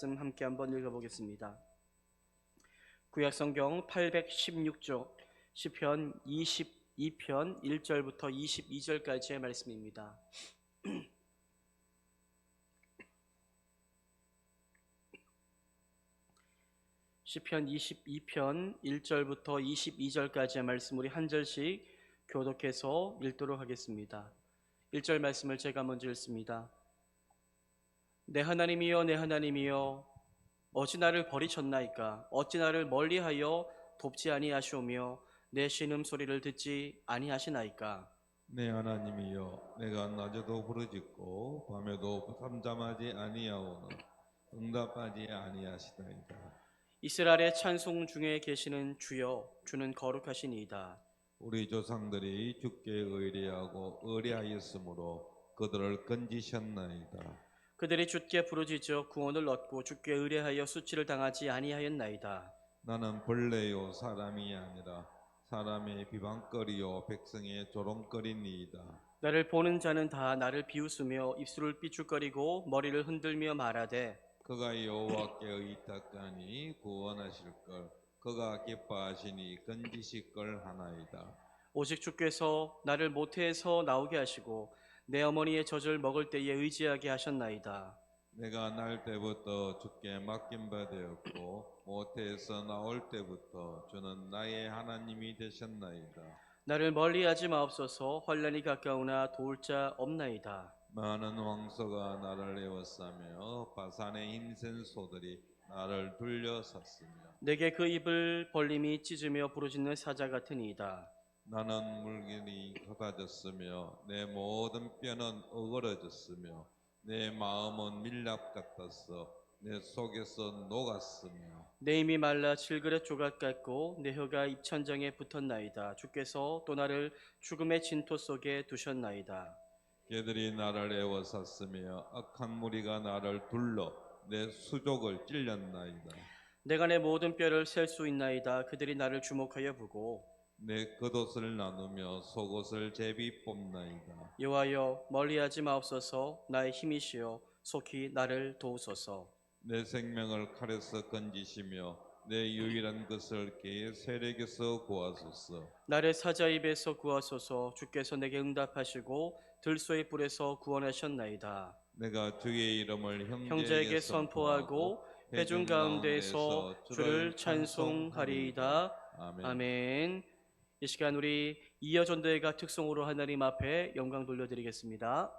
말씀 함께 한번 읽어보겠습니다. 구약성경 816쪽 시편 22편 1절부터 22절까지의 말씀입니다. 시편 22편 1절부터 22절까지의 말씀 우리 한 절씩 교독해서 읽도록 하겠습니다. 1절 말씀을 제가 먼저 읽습니다. 내 하나님이여 내 하나님이여 어찌 나를 버리셨나이까? 어찌 나를 멀리하여 돕지 아니하시오며 내 신음 소리를 듣지 아니하시나이까? 내 하나님이여 내가 낮에도 부르짖고 밤에도 잠잠하지 아니하오나 응답하지 아니하시나이다. 이스라엘의 찬송 중에 계시는 주여 주는 거룩하시니이다. 우리 조상들이 주께 의뢰하고 의뢰하였으므로 그들을 건지셨나이다. 그들이 주께 부르짖어 구원을 얻고 주께 의뢰하여 수치를 당하지 아니하였나이다. 나는 벌레요 사람이 아니라 사람의 비방거리요 백성의 조롱거리니이다. 나를 보는 자는 다 나를 비웃으며 입술을 삐죽거리고 머리를 흔들며 말하되 그가 여호와께 의탁하니 구원하실 걸 그가 기뻐하시니 건지실 걸 하나이다. 오직 주께서 나를 모태에서 나오게 하시고 내 어머니의 젖을 먹을 때에 의지하게 하셨나이다. 내가 날 때부터 주께 맡긴 바 되었고 모태에서 나올 때부터 주는 나의 하나님이 되셨나이다. 나를 멀리하지 마옵소서. 환난이 가까우나 도울 자 없나이다. 많은 황소가 나를 에워싸며 바산의 힘센 소들이 나를 둘러쌌으며 내게 그 입을 벌림이 찢으며 부르짖는 사자 같으니이다. 나는 물길이 쏟아졌으며 내 모든 뼈는 어그러졌으며 내 마음은 밀랍 같았어 내 속에서 녹았으며 내 힘이 말라 질그릇 조각 같고 내 혀가 입천장에 붙었나이다. 주께서 또 나를 죽음의 진토 속에 두셨나이다. 개들이 나를 에워쌌으며 악한 무리가 나를 둘러 내 수족을 찔렸나이다. 내가 내 모든 뼈를 셀 수 있나이다. 그들이 나를 주목하여 보고 내 겉옷을 나누며 속옷을 제비 뽑나이다. 여호와여 멀리하지 마옵소서. 나의 힘이시여 속히 나를 도우소서. 내 생명을 칼에서 건지시며 내 유일한 것을 개의 세력에서 구하소서. 나를 사자 입에서 구하소서. 주께서 내게 응답하시고 들소의 불에서 구원하셨나이다. 내가 주의 이름을 형제에게 형제에게 선포하고 선포하고 회중 가운데에서 주를 찬송하리이다. 찬송하리이다. 아멘. 아멘. 이 시간 우리 이어전도회가 특성으로 하나님 앞에 영광 돌려드리겠습니다.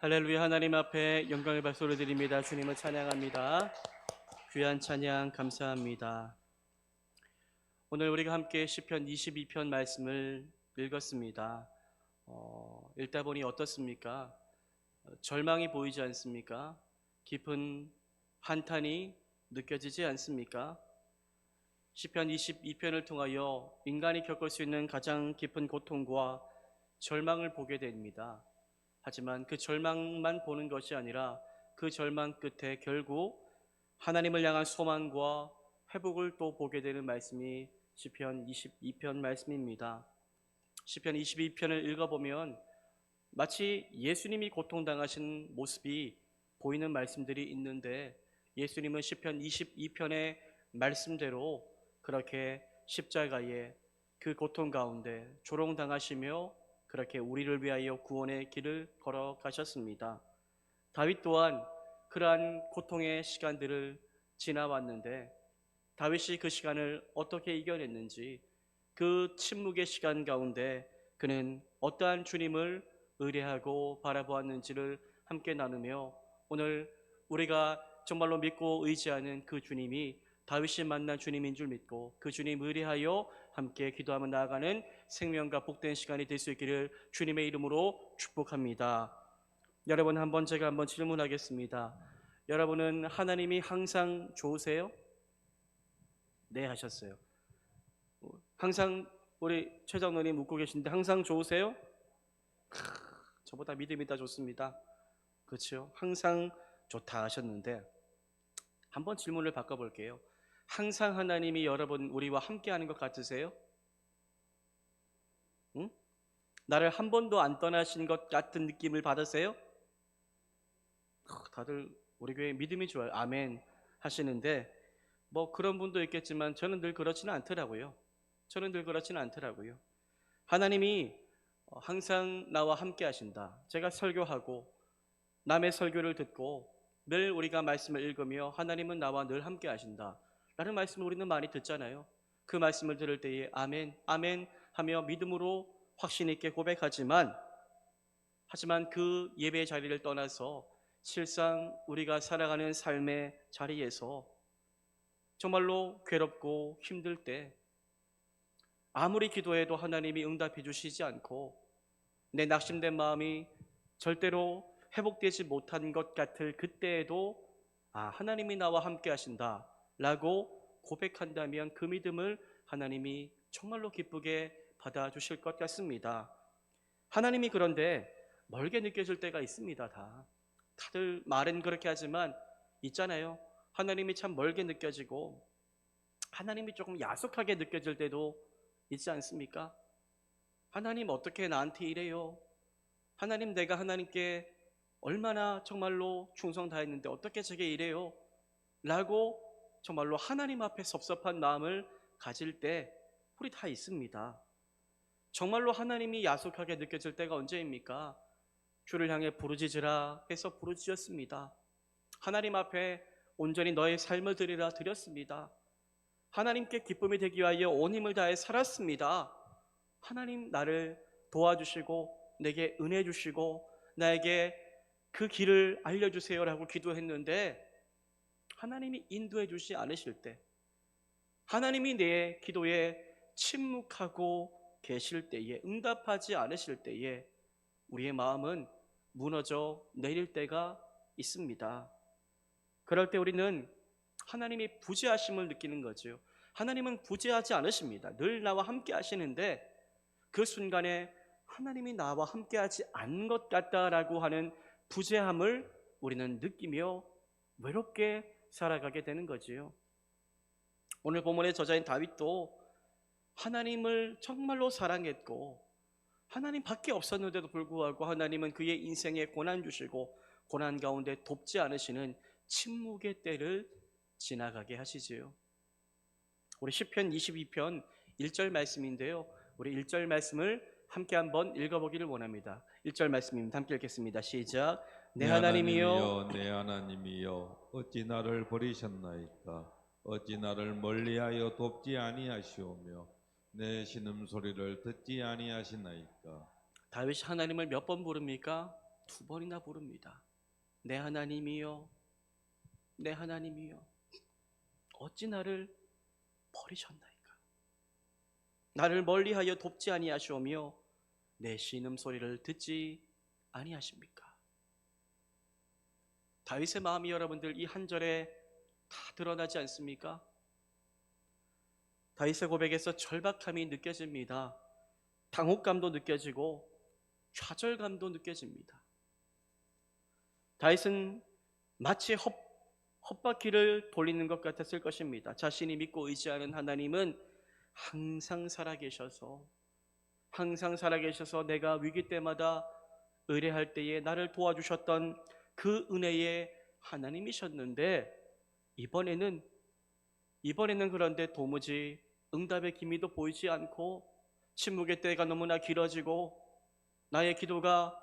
할렐루야. 하나님 앞에 영광의 박수를 드립니다. 주님을 찬양합니다. 귀한 찬양 감사합니다. 오늘 우리가 함께 시편 22편 말씀을 읽었습니다. 읽다 보니 어떻습니까? 절망이 보이지 않습니까? 깊은 한탄이 느껴지지 않습니까? 시편 22편을 통하여 인간이 겪을 수 있는 가장 깊은 고통과 절망을 보게 됩니다. 하지만 그 절망만 보는 것이 아니라 그 절망 끝에 결국 하나님을 향한 소망과 회복을 또 보게 되는 말씀이 시편 22편 말씀입니다. 시편 22편을 읽어보면 마치 예수님이 고통당하신 모습이 보이는 말씀들이 있는데, 예수님은 시편 22편의 말씀대로 그렇게 십자가에 그 고통 가운데 조롱당하시며 그렇게 우리를 위하여 구원의 길을 걸어가셨습니다. 다윗 또한 그러한 고통의 시간들을 지나왔는데, 다윗이 그 시간을 어떻게 이겨냈는지, 그 침묵의 시간 가운데 그는 어떠한 주님을 의뢰하고 바라보았는지를 함께 나누며, 오늘 우리가 정말로 믿고 의지하는 그 주님이 다윗이 만난 주님인 줄 믿고 그 주님 의뢰하여 함께 기도하며 나아가는 생명과 복된 시간이 될 수 있기를 주님의 이름으로 축복합니다. 여러분, 제가 한번 질문하겠습니다. 여러분은 하나님이 항상 좋으세요? 네, 하셨어요. 항상 우리 최 장로님 묻고 계신데 항상 좋으세요? 저보다 믿음이 더 좋습니다. 그렇죠? 항상 좋다 하셨는데, 한번 질문을 바꿔볼게요. 항상 하나님이 여러분 우리와 함께하는 것 같으세요? 응? 나를 한 번도 안 떠나신 것 같은 느낌을 받으세요? 다들 우리 교회 믿음이 좋아요. 아멘 하시는데, 뭐 그런 분도 있겠지만 저는 늘 그렇지는 않더라고요. 하나님이 항상 나와 함께 하신다. 제가 설교하고 남의 설교를 듣고 늘 우리가 말씀을 읽으며 하나님은 나와 늘 함께 하신다 라는 말씀을 우리는 많이 듣잖아요. 그 말씀을 들을 때에 아멘, 아멘 하며 믿음으로 확신 있게 고백하지만, 그 예배의 자리를 떠나서 실상 우리가 살아가는 삶의 자리에서 정말로 괴롭고 힘들 때 아무리 기도해도 하나님이 응답해 주시지 않고 내 낙심된 마음이 절대로 회복되지 못한 것 같을 그때에도 하나님이 나와 함께 하신다 라고 고백한다면 그 믿음을 하나님이 정말로 기쁘게 받아주실 것 같습니다. 하나님이 그런데 멀게 느껴질 때가 있습니다. 다들 말은 그렇게 하지만 있잖아요. 하나님이 참 멀게 느껴지고 하나님이 조금 야속하게 느껴질 때도 있지 않습니까? 하나님 어떻게 나한테 이래요? 하나님, 내가 하나님께 얼마나 정말로 충성 다했는데 어떻게 제게 이래요? 라고 정말로 하나님 앞에 섭섭한 마음을 가질 때 우리 다 있습니다. 정말로 하나님이 야속하게 느껴질 때가 언제입니까? 주를 향해 부르짖으라 해서 부르짖었습니다. 하나님 앞에 온전히 너의 삶을 드렸습니다. 하나님께 기쁨이 되기 위하여 온 힘을 다해 살았습니다. 하나님, 나를 도와주시고 내게 은혜 주시고 나에게 그 길을 알려주세요라고 기도했는데, 하나님이 인도해 주지 않으실 때, 하나님이 내 기도에 침묵하고 계실 때에, 응답하지 않으실 때에 우리의 마음은 무너져 내릴 때가 있습니다. 그럴 때 우리는 하나님이 부재하심을 느끼는 거죠. 하나님은 부재하지 않으십니다. 늘 나와 함께 하시는데 그 순간에 하나님이 나와 함께 하지 않은 것 같다라고 하는 부재함을 우리는 느끼며 외롭게 살아가게 되는 거지요. 오늘 본문의 저자인 다윗도 하나님을 정말로 사랑했고 하나님 밖에 없었는데도 불구하고 하나님은 그의 인생에 고난 주시고 고난 가운데 돕지 않으시는 침묵의 때를 지나가게 하시지요. 우리 시편 22편 1절 말씀인데요, 우리 1절 말씀을 함께 한번 읽어보기를 원합니다. 1절 말씀입니다. 함께 읽겠습니다. 시작. 내 하나님이여, 내 하나님이여, 어찌 나를 버리셨나이까? 어찌 나를 멀리하여 돕지 아니하시오며 내 신음소리를 듣지 아니하시나이까? 다윗이 하나님을 몇 번 부릅니까? 두 번이나 부릅니다. 내 하나님이여, 내 하나님이여, 어찌 나를 버리셨나이까? 나를 멀리하여 돕지 아니하시오며 내 신음소리를 듣지 아니하십니까? 다윗의 마음이 여러분들 이 한 절에 다 드러나지 않습니까? 다윗의 고백에서 절박함이 느껴집니다. 당혹감도 느껴지고 좌절감도 느껴집니다. 다윗은 마치 헛바퀴를 돌리는 것 같았을 것입니다. 자신이 믿고 의지하는 하나님은 항상 살아계셔서 내가 위기 때마다 의뢰할 때에 나를 도와주셨던 그 은혜의 하나님이셨는데 이번에는 그런데 도무지 응답의 기미도 보이지 않고 침묵의 때가 너무나 길어지고 나의 기도가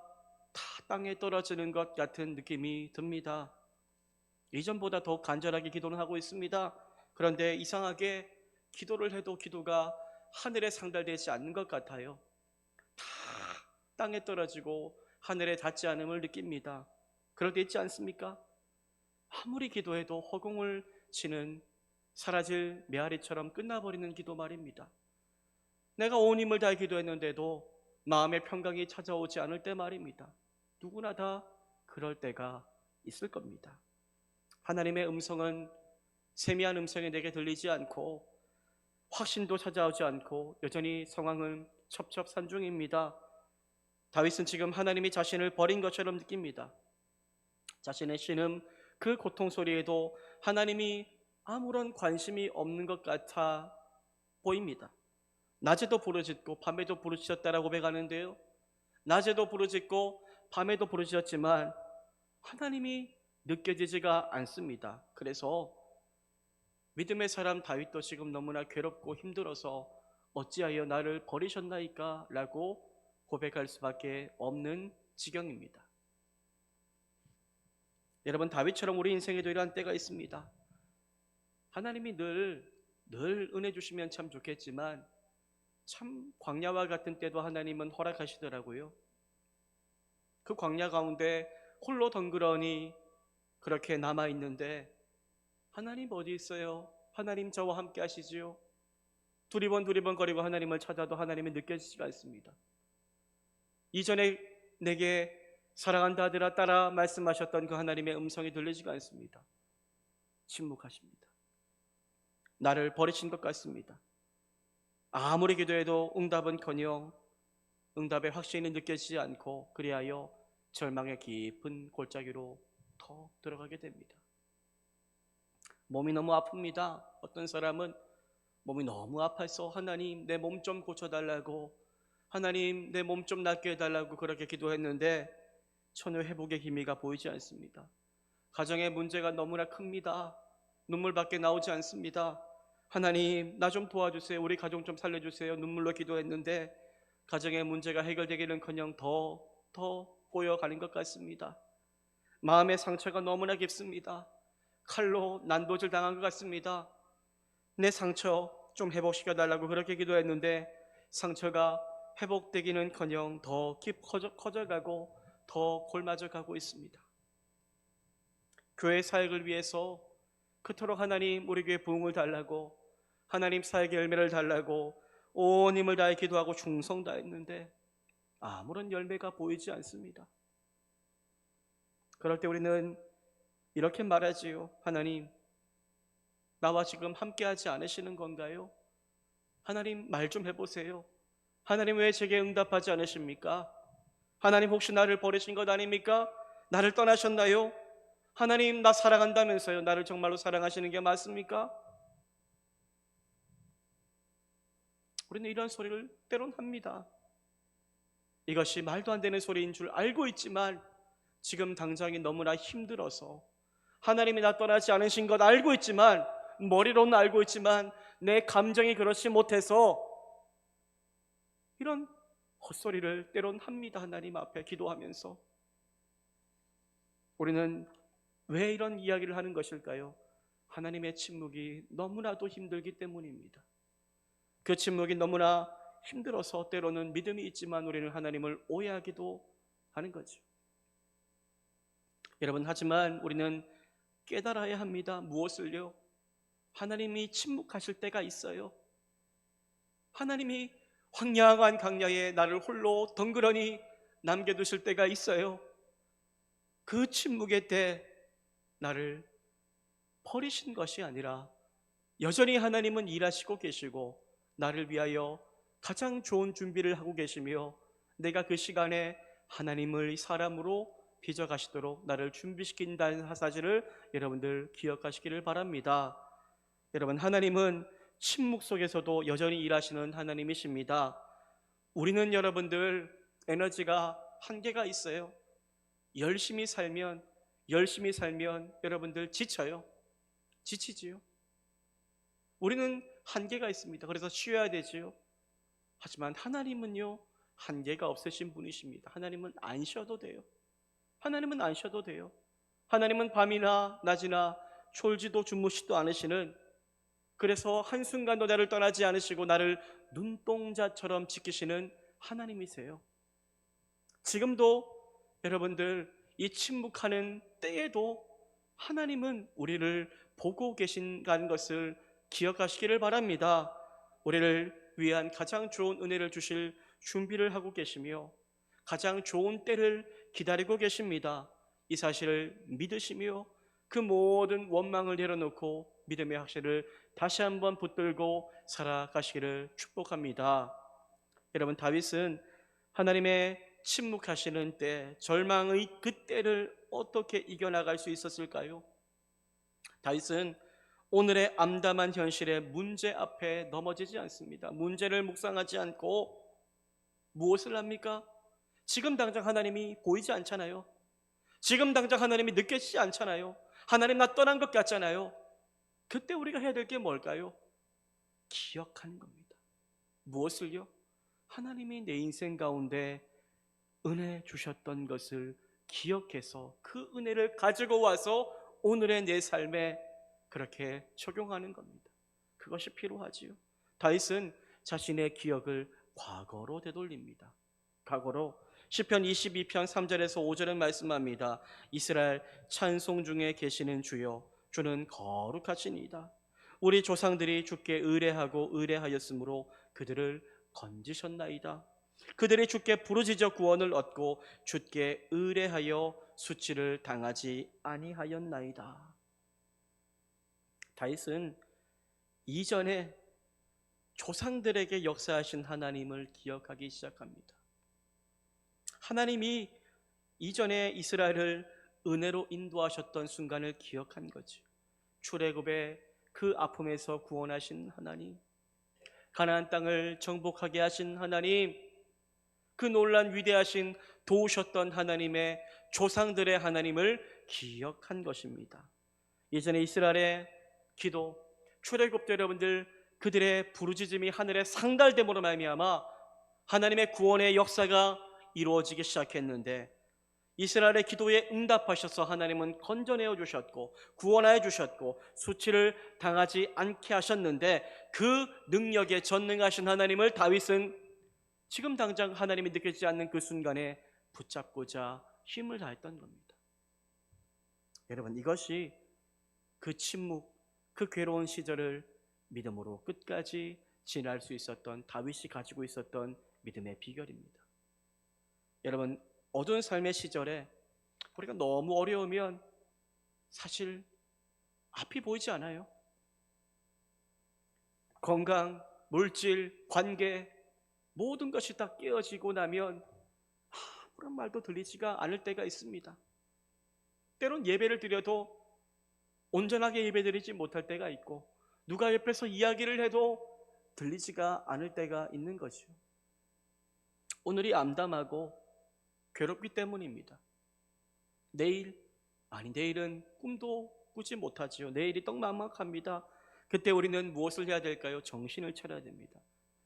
다 땅에 떨어지는 것 같은 느낌이 듭니다. 이전보다 더 간절하게 기도는 하고 있습니다. 그런데 이상하게 기도를 해도 기도가 하늘에 상달되지 않는 것 같아요. 다 땅에 떨어지고 하늘에 닿지 않음을 느낍니다. 그럴 때 있지 않습니까? 아무리 기도해도 허공을 치는 사라질 메아리처럼 끝나버리는 기도 말입니다. 내가 온 힘을 다해 기도했는데도 마음의 평강이 찾아오지 않을 때 말입니다. 누구나 다 그럴 때가 있을 겁니다. 하나님의 음성은 세미한 음성이 내게 들리지 않고 확신도 찾아오지 않고 여전히 상황은 첩첩산중입니다. 다윗은 지금 하나님이 자신을 버린 것처럼 느낍니다. 자신의 신음 그 고통 소리에도 하나님이 아무런 관심이 없는 것 같아 보입니다. 낮에도 부르짖고 밤에도 부르짖었다라고 고백하는데요, 낮에도 부르짖고 밤에도 부르짖었지만 하나님이 느껴지지가 않습니다. 그래서 믿음의 사람 다윗도 지금 너무나 괴롭고 힘들어서 어찌하여 나를 버리셨나이까? 라고 고백할 수밖에 없는 지경입니다. 여러분, 다윗처럼 우리 인생에도 이러한 때가 있습니다. 하나님이 늘 은혜 주시면 참 좋겠지만 참 광야와 같은 때도 하나님은 허락하시더라고요. 그 광야 가운데 홀로 덩그러니 그렇게 남아있는데 하나님 어디 있어요? 하나님 저와 함께 하시지요? 두리번 거리고 하나님을 찾아도 하나님이 느껴지지가 않습니다. 이전에 내게 사랑한다 아들아 따라 말씀하셨던 그 하나님의 음성이 들리지가 않습니다. 침묵하십니다. 나를 버리신 것 같습니다. 아무리 기도해도 응답은커녕 응답의 확신이 느껴지지 않고 그리하여 절망의 깊은 골짜기로 더 들어가게 됩니다. 몸이 너무 아픕니다. 어떤 사람은 몸이 너무 아파서 하나님 내 몸 좀 고쳐달라고, 하나님 내 몸 좀 낫게 해달라고 그렇게 기도했는데 전혀 회복의 기미가 보이지 않습니다. 가정의 문제가 너무나 큽니다. 눈물밖에 나오지 않습니다. 하나님 나 좀 도와주세요. 우리 가정 좀 살려주세요. 눈물로 기도했는데 가정의 문제가 해결되기는커녕 더 꼬여가는 것 같습니다. 마음의 상처가 너무나 깊습니다. 칼로 난도질 당한 것 같습니다. 내 상처 좀 회복시켜달라고 그렇게 기도했는데 상처가 회복되기는커녕 더 커져가고 더 골마져가고 있습니다. 교회 사역을 위해서 그토록 하나님 우리 교회 부흥을 달라고, 하나님 사역의 열매를 달라고 온 힘을 다해 기도하고 충성 다했는데 아무런 열매가 보이지 않습니다. 그럴 때 우리는 이렇게 말하지요. 하나님 나와 지금 함께하지 않으시는 건가요? 하나님 말 좀 해보세요. 하나님 왜 제게 응답하지 않으십니까? 하나님 혹시 나를 버리신 것 아닙니까? 나를 떠나셨나요? 하나님 나 사랑한다면서요. 나를 정말로 사랑하시는 게 맞습니까? 우리는 이런 소리를 때론 합니다. 이것이 말도 안 되는 소리인 줄 알고 있지만 지금 당장이 너무나 힘들어서, 하나님이 나 떠나지 않으신 것 알고 있지만, 머리로는 알고 있지만 내 감정이 그렇지 못해서 이런 헛소리를 때론 합니다. 하나님 앞에 기도하면서. 우리는 왜 이런 이야기를 하는 것일까요? 하나님의 침묵이 너무나도 힘들기 때문입니다. 그 침묵이 너무나 힘들어서 때로는 믿음이 있지만 우리는 하나님을 오해하기도 하는 거죠. 여러분, 하지만 우리는 깨달아야 합니다. 무엇을요? 하나님이 침묵하실 때가 있어요. 하나님이 황량한 강야에 나를 홀로 덩그러니 남겨두실 때가 있어요. 그 침묵의 때 나를 버리신 것이 아니라 여전히 하나님은 일하시고 계시고 나를 위하여 가장 좋은 준비를 하고 계시며 내가 그 시간에 하나님을 사람으로 빚어가시도록 나를 준비시킨다는 사실을 여러분들 기억하시기를 바랍니다. 여러분, 하나님은 침묵 속에서도 여전히 일하시는 하나님이십니다. 우리는 여러분들 에너지가 한계가 있어요. 열심히 살면 여러분들 지쳐요. 지치지요. 우리는 한계가 있습니다. 그래서 쉬어야 되지요. 하지만 하나님은요, 한계가 없으신 분이십니다. 하나님은 안 쉬어도 돼요. 하나님은 안 쉬어도 돼요. 하나님은 밤이나 낮이나 졸지도 주무시도 않으시는, 그래서 한순간도 나를 떠나지 않으시고 나를 눈동자처럼 지키시는 하나님이세요. 지금도 여러분들 이 침묵하는 때에도 하나님은 우리를 보고 계신다는 것을 기억하시기를 바랍니다. 우리를 위한 가장 좋은 은혜를 주실 준비를 하고 계시며 가장 좋은 때를 기다리고 계십니다. 이 사실을 믿으시며 그 모든 원망을 내려놓고 믿음의 확신을 다시 한번 붙들고 살아가시기를 축복합니다. 여러분, 다윗은 하나님의 침묵하시는 때, 절망의 그 때를 어떻게 이겨나갈 수 있었을까요? 다윗은 오늘의 암담한 현실의 문제 앞에 넘어지지 않습니다. 문제를 묵상하지 않고 무엇을 합니까? 지금 당장 하나님이 보이지 않잖아요. 지금 당장 하나님이 느껴지지 않잖아요. 하나님 나 떠난 것 같잖아요. 그때 우리가 해야 될 게 뭘까요? 기억하는 겁니다. 무엇을요? 하나님이 내 인생 가운데 은혜 주셨던 것을 기억해서 그 은혜를 가지고 와서 오늘의 내 삶에 그렇게 적용하는 겁니다. 그것이 필요하지요. 다윗은 자신의 기억을 과거로 되돌립니다. 과거로. 시편 22편 3절에서 5절은 말씀합니다. 이스라엘 찬송 중에 계시는 주여, 주는 거룩하시니이다. 우리 조상들이 주께 의뢰하고 의뢰하였으므로 그들을 건지셨나이다. 그들이 주께 부르짖어 구원을 얻고 주께 의뢰하여 수치를 당하지 아니하였나이다. 다윗은 이전에 조상들에게 역사하신 하나님을 기억하기 시작합니다. 하나님이 이전에 이스라엘을 은혜로 인도하셨던 순간을 기억한 거죠. 출애굽의 그 아픔에서 구원하신 하나님, 가나안 땅을 정복하게 하신 하나님, 그 놀란 위대하신 도우셨던 하나님의 조상들의 하나님을 기억한 것입니다. 예전에 이스라엘의 기도, 출애굽 때 여러분들 그들의 부르짖음이 하늘에 상달됨으로 말미암아 하나님의 구원의 역사가 이루어지기 시작했는데, 이스라엘의 기도에 응답하셔서 하나님은 건져내어 주셨고 구원하여 주셨고 수치를 당하지 않게 하셨는데, 그 능력에 전능하신 하나님을 다윗은 지금 당장 하나님이 느껴지지 않는 그 순간에 붙잡고자 힘을 다했던 겁니다. 여러분, 이것이 그 침묵, 그 괴로운 시절을 믿음으로 끝까지 지날 수 있었던 다윗이 가지고 있었던 믿음의 비결입니다. 여러분, 어두운 삶의 시절에 우리가 너무 어려우면 사실 앞이 보이지 않아요. 건강, 물질, 관계 모든 것이 다 깨어지고 나면 아무런 말도 들리지가 않을 때가 있습니다. 때론 예배를 드려도 온전하게 예배드리지 못할 때가 있고, 누가 옆에서 이야기를 해도 들리지가 않을 때가 있는 거죠. 오늘이 암담하고 괴롭기 때문입니다. 내일은 꿈도 꾸지 못하지요. 내일이 떡막막합니다. 그때 우리는 무엇을 해야 될까요? 정신을 차려야 됩니다.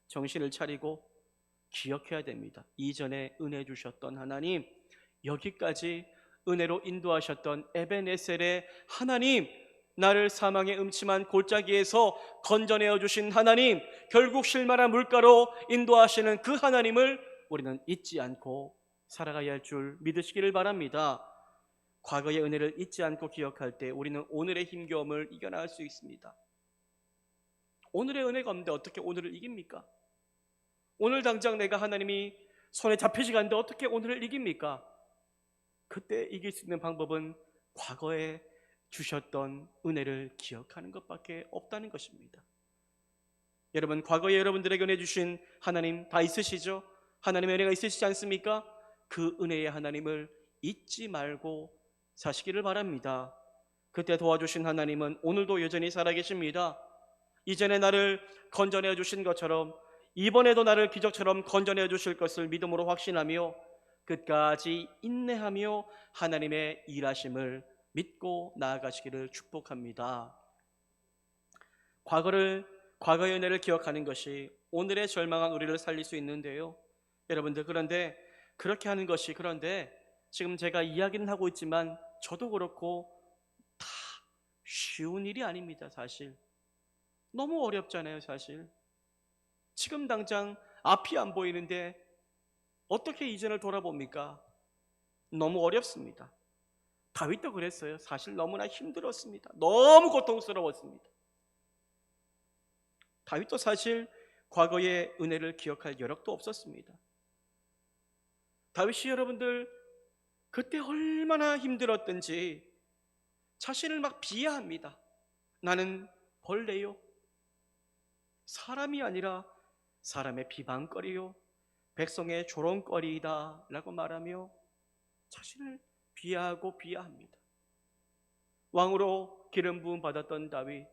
정신을 차리고 기억해야 됩니다. 이전에 은혜 주셨던 하나님, 여기까지 은혜로 인도하셨던 에벤에셀의 하나님, 나를 사망의 음침한 골짜기에서 건져내어 주신 하나님, 결국 실만한 물가로 인도하시는 그 하나님을 우리는 잊지 않고 살아가야 할 줄 믿으시기를 바랍니다. 과거의 은혜를 잊지 않고 기억할 때 우리는 오늘의 힘겨움을 이겨나갈 수 있습니다. 오늘의 은혜가 없는데 어떻게 오늘을 이깁니까? 오늘 당장 내가 하나님이 손에 잡히지가 않는데 어떻게 오늘을 이깁니까? 그때 이길 수 있는 방법은 과거에 주셨던 은혜를 기억하는 것밖에 없다는 것입니다. 여러분, 과거에 여러분들에게 은혜 주신 하나님 다 있으시죠? 하나님의 은혜가 있으시지 않습니까? 그 은혜의 하나님을 잊지 말고 사시기를 바랍니다. 그때 도와주신 하나님은 오늘도 여전히 살아계십니다. 이전에 나를 건져내 주신 것처럼 이번에도 나를 기적처럼 건져내 주실 것을 믿음으로 확신하며 끝까지 인내하며 하나님의 일하심을 믿고 나아가시기를 축복합니다. 과거의 은혜를 기억하는 것이 오늘의 절망한 우리를 살릴 수 있는데요. 여러분들, 그런데 그렇게 하는 것이, 그런데 지금 제가 이야기는 하고 있지만 저도 그렇고 다 쉬운 일이 아닙니다. 사실 너무 어렵잖아요. 사실 지금 당장 앞이 안 보이는데 어떻게 이전을 돌아봅니까? 너무 어렵습니다. 다윗도 그랬어요. 사실 너무나 힘들었습니다. 너무 고통스러웠습니다. 다윗도 사실 과거의 은혜를 기억할 여력도 없었습니다. 다윗이 여러분들 그때 얼마나 힘들었던지 자신을 막 비하합니다. 나는 벌레요, 사람이 아니라 사람의 비방거리요, 백성의 조롱거리이다 라고 말하며 자신을 비하합니다. 왕으로 기름 부음 받았던 다윗,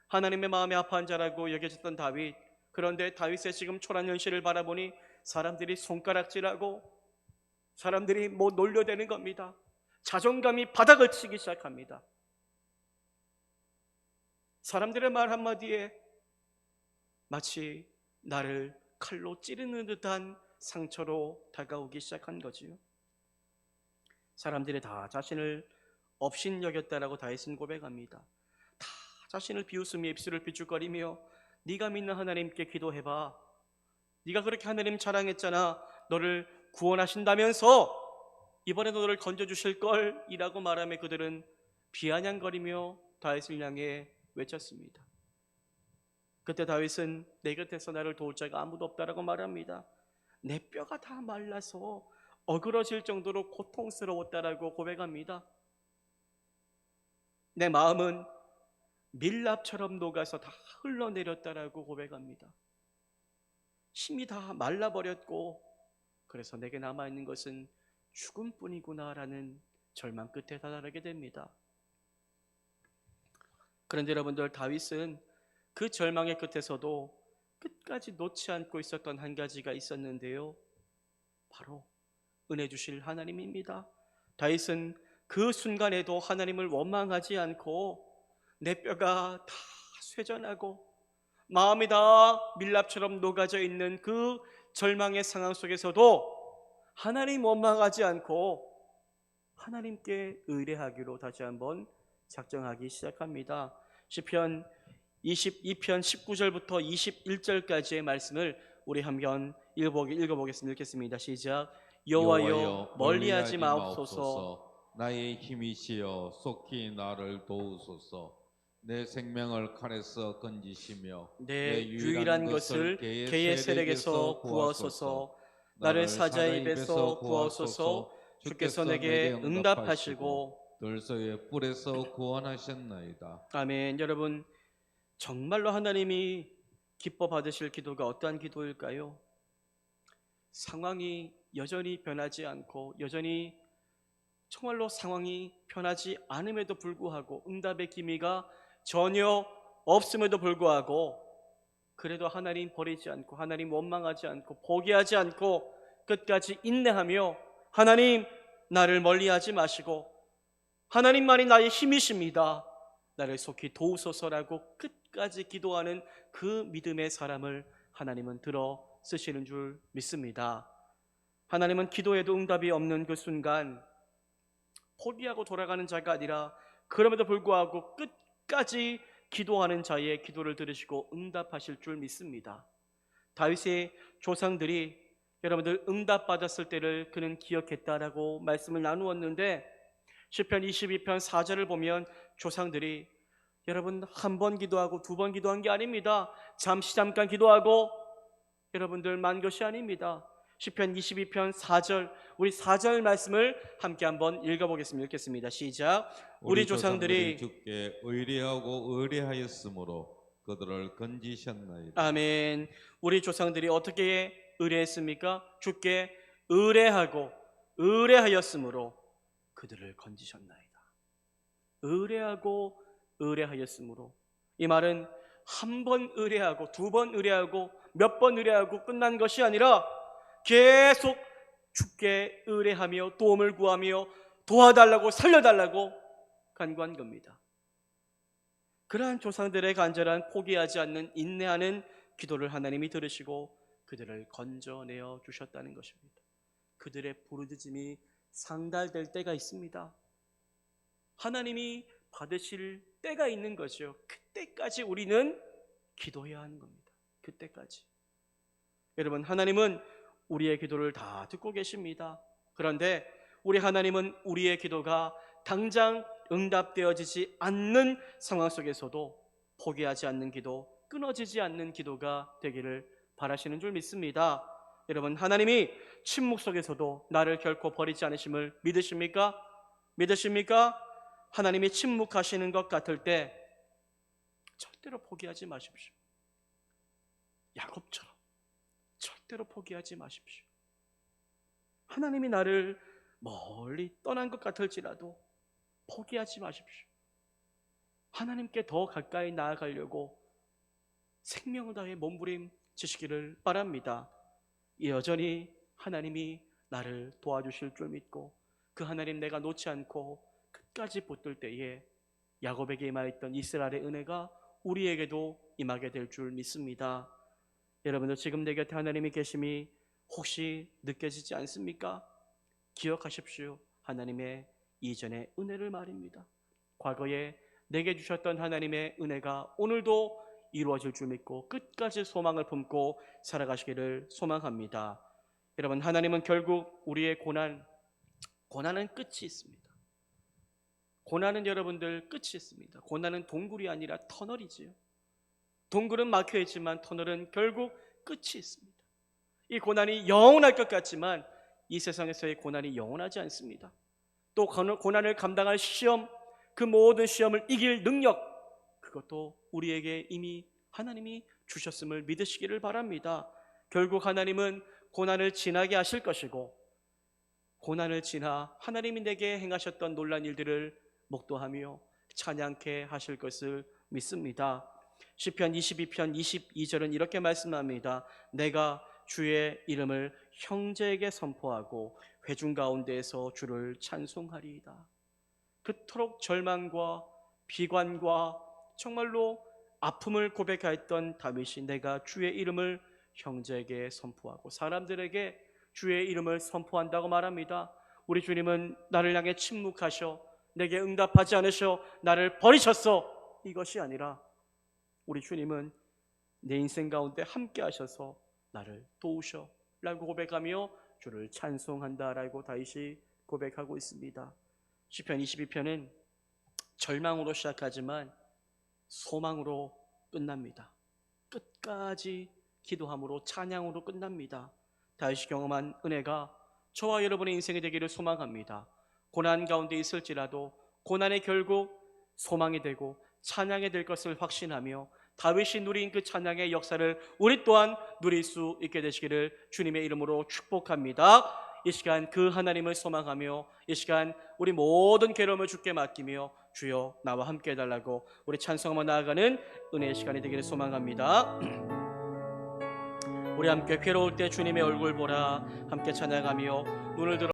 하나님의 마음에 합한 자라고 여겨졌던 다윗, 그런데 다윗의 지금 초라한 현실을 바라보니 사람들이 손가락질하고 사람들이 놀려대는 겁니다. 자존감이 바닥을 치기 시작합니다. 사람들의 말 한마디에 마치 나를 칼로 찌르는 듯한 상처로 다가오기 시작한 거지요. 사람들이 다 자신을 업신여겼다라고 다윗은 고백합니다. 다 자신을 비웃으며 입술을 비죽거리며 네가 믿는 하나님께 기도해봐. 네가 그렇게 하나님 자랑했잖아. 너를 구원하신다면서 이번에도 너를 건져주실 걸 이라고 말하며 그들은 비아냥거리며 다윗을 향해 외쳤습니다. 그때 다윗은 내 곁에서 나를 도울 자가 아무도 없다라고 말합니다. 내 뼈가 다 말라서 어그러질 정도로 고통스러웠다라고 고백합니다. 내 마음은 밀랍처럼 녹아서 다 흘러내렸다라고 고백합니다. 힘이 다 말라버렸고 그래서 내게 남아있는 것은 죽음뿐이구나라는 절망 끝에 다다르게 됩니다. 그런데 여러분들, 다윗은 그 절망의 끝에서도 끝까지 놓지 않고 있었던 한 가지가 있었는데요, 바로 은혜 주실 하나님입니다. 다윗은 그 순간에도 하나님을 원망하지 않고 내 뼈가 다 쇠전하고 마음이 다 밀랍처럼 녹아져 있는 그 절망의 상황 속에서도 하나님 원망하지 않고 하나님께 의뢰하기로 다시 한번 작정하기 시작합니다. 시편 22편 19절부터 21절까지의 말씀을 우리 한번 읽어보겠습니다. 읽겠습니다. 시작. 여호와여 멀리하지 마옵소서. 나의 힘이시여 속히 나를 도우소서. 내 생명을 칼에서 건지시며 내 유일한 것을 개의 세력에서 구하소서. 나를 사자의 입에서 구하소서. 주께서 내게 응답하시고 들소의 뿔에서 구원하셨나이다. 아멘. 여러분, 정말로 하나님이 기뻐 받으실 기도가 어떠한 기도일까요? 상황이 여전히 변하지 않고 여전히 정말로 상황이 변하지 않음에도 불구하고 응답의 기미가 전혀 없음에도 불구하고 그래도 하나님 버리지 않고 하나님 원망하지 않고 포기하지 않고 끝까지 인내하며 하나님 나를 멀리하지 마시고 하나님만이 나의 힘이십니다. 나를 속히 도우소서라고 끝까지 기도하는 그 믿음의 사람을 하나님은 들어 쓰시는 줄 믿습니다. 하나님은 기도에도 응답이 없는 그 순간 포기하고 돌아가는 자가 아니라 그럼에도 불구하고 끝까지 기도하는 자의 기도를 들으시고 응답하실 줄 믿습니다. 다윗의 조상들이 여러분들 응답받았을 때를 그는 기억했다라고 말씀을 나누었는데 시편 22편 4절을 보면 조상들이 여러분 한 번 기도하고 두 번 기도한 게 아닙니다. 잠깐 기도하고 여러분들 만 것이 아닙니다. 시편 22편 4절, 우리 4절 말씀을 함께 한번 읽어보겠습니다. 읽겠습니다. 시작. 우리 조상들이 주께 의리하고 의뢰하였으므로 그들을 건지셨나이다. 아멘. 우리 조상들이 어떻게 의뢰했습니까? 주께 의뢰하고 의뢰하였으므로 그들을 건지셨나이다. 의뢰하고 의뢰하였으므로, 이 말은 한 번 의뢰하고 두 번 의뢰하고 몇 번 의뢰하고 끝난 것이 아니라 계속 주께 의뢰하며 도움을 구하며 도와달라고 살려달라고 간구한 겁니다. 그러한 조상들의 간절한 포기하지 않는 인내하는 기도를 하나님이 들으시고 그들을 건져내어 주셨다는 것입니다. 그들의 부르짖음이 상달될 때가 있습니다. 하나님이 받으실 때가 있는 거죠. 그때까지 우리는 기도해야 하는 겁니다. 그때까지. 여러분, 하나님은 우리의 기도를 다 듣고 계십니다. 그런데 우리 하나님은 우리의 기도가 당장 응답되어지지 않는 상황 속에서도 포기하지 않는 기도, 끊어지지 않는 기도가 되기를 바라시는 줄 믿습니다. 여러분, 하나님이 침묵 속에서도 나를 결코 버리지 않으심을 믿으십니까? 믿으십니까? 하나님이 침묵하시는 것 같을 때 절대로 포기하지 마십시오. 야곱처럼 절대로 포기하지 마십시오. 하나님이 나를 멀리 떠난 것 같을지라도 포기하지 마십시오. 하나님께 더 가까이 나아가려고 생명을 다해 몸부림치시기를 바랍니다. 여전히 하나님이 나를 도와주실 줄 믿고 그 하나님 내가 놓지 않고 끝까지 붙들 때에 야곱에게 임하였던 이스라엘의 은혜가 우리에게도 임하게 될 줄 믿습니다. 여러분들 지금 내 곁에 하나님이 계심이 혹시 느껴지지 않습니까? 기억하십시오. 하나님의 이전의 은혜를 말입니다. 과거에 내게 주셨던 하나님의 은혜가 오늘도 이루어질 줄 믿고 끝까지 소망을 품고 살아가시기를 소망합니다. 여러분, 하나님은 결국 우리의 고난은 끝이 있습니다. 고난은 여러분들 끝이 있습니다. 고난은 동굴이 아니라 터널이지요. 동굴은 막혀 있지만 터널은 결국 끝이 있습니다. 이 고난이 영원할 것 같지만 이 세상에서의 고난이 영원하지 않습니다. 또 고난을 감당할 시험, 그 모든 시험을 이길 능력, 그것도 우리에게 이미 하나님이 주셨음을 믿으시기를 바랍니다. 결국 하나님은 고난을 지나게 하실 것이고 고난을 지나 하나님이 내게 행하셨던 놀라운 일들을 목도하며 찬양케 하실 것을 믿습니다. 시편 22편 22절은 이렇게 말씀합니다. 내가 주의 이름을 형제에게 선포하고 회중 가운데에서 주를 찬송하리이다. 그토록 절망과 비관과 정말로 아픔을 고백하였던 다윗이 내가 주의 이름을 형제에게 선포하고 사람들에게 주의 이름을 선포한다고 말합니다. 우리 주님은 나를 향해 침묵하셔 내게 응답하지 않으셔 나를 버리셨어, 이것이 아니라 우리 주님은 내 인생 가운데 함께 하셔서 나를 도우셔 라고 고백하며 주를 찬송한다라고 다윗이 고백하고 있습니다. 시편 22편은 절망으로 시작하지만 소망으로 끝납니다. 끝까지 기도함으로 찬양으로 끝납니다. 다윗이 경험한 은혜가 저와 여러분의 인생이 되기를 소망합니다. 고난 가운데 있을지라도 고난이 결국 소망이 되고 찬양이 될 것을 확신하며 다윗이 누린 그 찬양의 역사를 우리 또한 누릴 수 있게 되시기를 주님의 이름으로 축복합니다. 이 시간 그 하나님을 소망하며 이 시간 우리 모든 괴로움을 주께 맡기며 주여 나와 함께 해달라고 우리 찬송하며 나아가는 은혜의 시간이 되기를 소망합니다. 우리 함께 괴로울 때 주님의 얼굴 보라 함께 찬양하며 눈을 들어